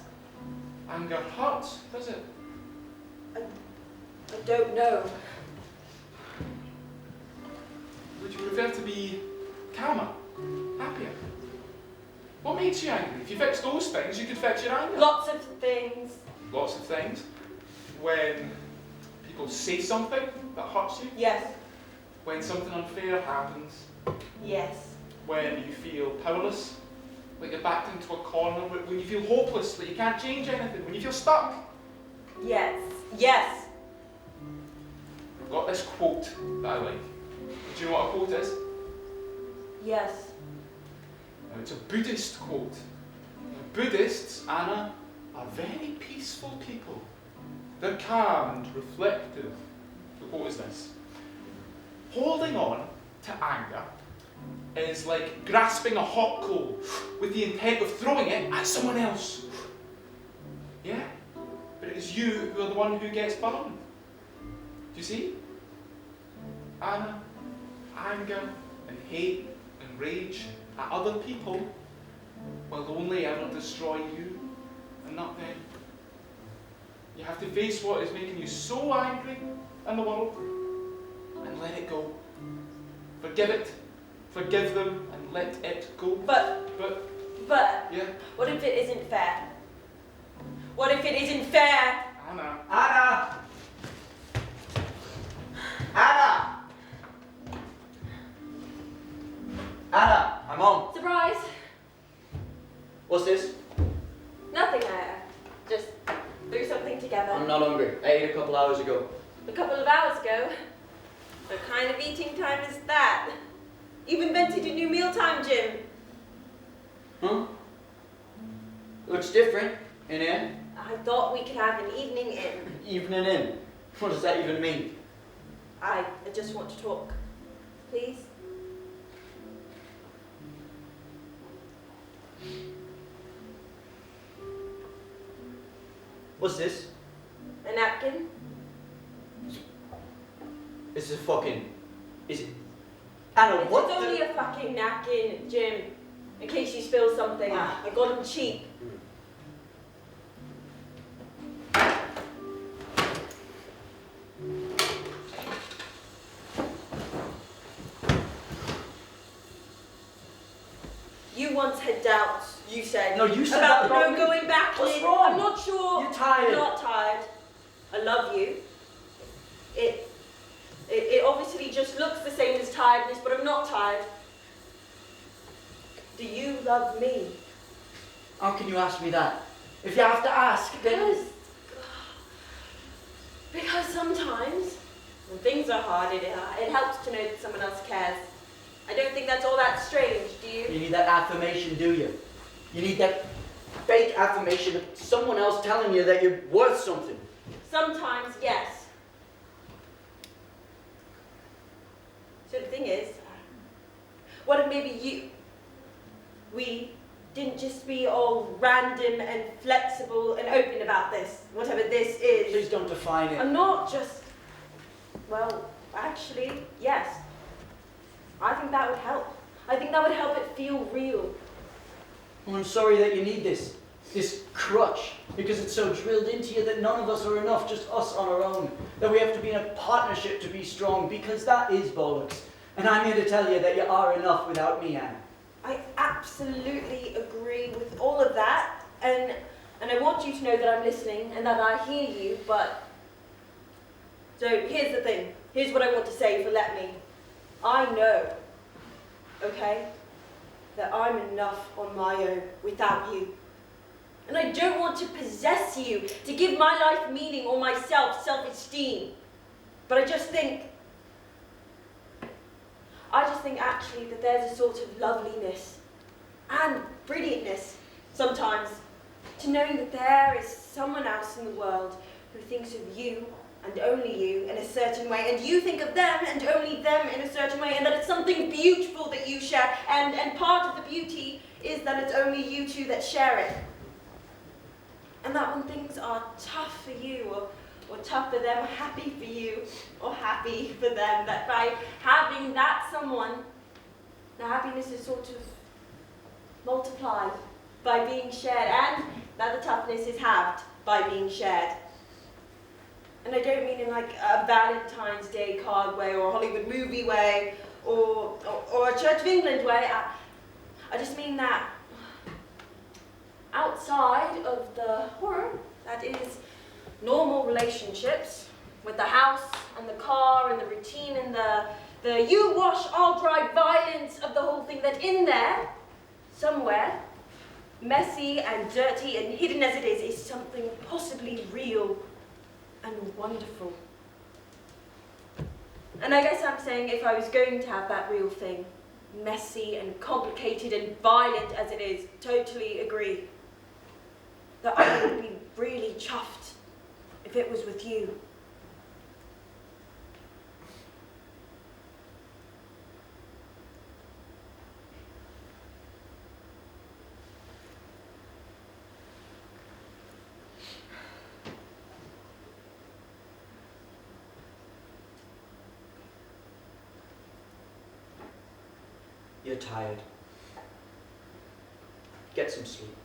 Anger hurts, does it? I don't know. Would you prefer to be calmer, happier? What makes you angry? If you fix those things, you could fix your anger. Lots of things. Lots of things. When people say something that hurts you. Yes. When something unfair happens. Yes. When you feel powerless, like you're backed into a corner. When you feel hopeless, that you can't change anything. When you feel stuck. Yes. Yes. I've got this quote that I like. Do you know what a quote is? Yes. Now, it's a Buddhist quote. Now, Buddhists, Anna, are very peaceful people. They're calm and reflective. The quote is this: holding on to anger is like grasping a hot coal with the intent of throwing it at someone else. Yeah? But it is you who are the one who gets burned. Do you see? Anna, anger and hate and rage at other people will only ever destroy you and not them. You have to face what is making you so angry in the world and let it go. Forgive it, forgive them, and let it go. But, yeah, what if it isn't fair? What if it isn't fair? Anna. Anna! Anna! Anna, I'm home. Surprise. What's this? Nothing, I just threw something together. I'm not hungry. I ate a couple hours ago. A couple of hours ago. What kind of eating time is that? You've invented a new mealtime, Jim. Huh? Looks different in here. I thought we could have an evening in. Evening in. What does that even mean? I just want to talk. Please? What's this? A napkin? This is fucking... Is it... Anna, It's what only a fucking napkin, Jim. In case you spill something. I got them cheap. You once had doubts, you said. No, you said about that about no me. going back. What's Nick. wrong? I'm not sure. You're tired. I'm not tired. I love you. It obviously just looks the same as tiredness, but I'm not tired. Do you love me? How can you ask me that? If you have to ask, then... Because sometimes, when things are hard, it helps to know that someone else cares. I don't think that's all that strange, do you? You need that affirmation, do you? You need that fake affirmation of someone else telling you that you're worth something. Sometimes, yes. So the thing is, what if maybe we didn't just be all random and flexible and open about this, whatever this is. Please don't define it. I'm not just, well, actually, yes. I think that would help. I think that would help it feel real. Well, I'm sorry that you need this crutch, because it's so drilled into you that none of us are enough, just us on our own. That we have to be in a partnership to be strong, because that is bollocks. And I'm here to tell you that you are enough without me, Anne. I absolutely agree with all of that, and I want you to know that I'm listening and that I hear you, but... So here's the thing. Here's what I want to say, for let me. I know, okay, that I'm enough on my own without you. And I don't want to possess you, to give my life meaning or my self-esteem. But I just think actually that there's a sort of loveliness and brilliantness sometimes to knowing that there is someone else in the world who thinks of you and only you in a certain way, and you think of them and only them in a certain way, and that it's something beautiful that you share, and part of the beauty is that it's only you two that share it. And that when things are tough for you or tough for them, happy for you or happy for them, that by having that someone, the happiness is sort of multiplied by being shared, and that the toughness is halved by being shared. And I don't mean in like a Valentine's Day card way or a Hollywood movie way or a Church of England way. I just mean that outside of the horror that is normal relationships with the house and the car and the routine and the you wash, I'll dry violence of the whole thing, that in there, somewhere, messy and dirty and hidden as it is something possibly real and wonderful. And I guess I'm saying if I was going to have that real thing, messy and complicated and violent as it is, totally agree that I would be really chuffed if it was with you. You're tired. Get some sleep.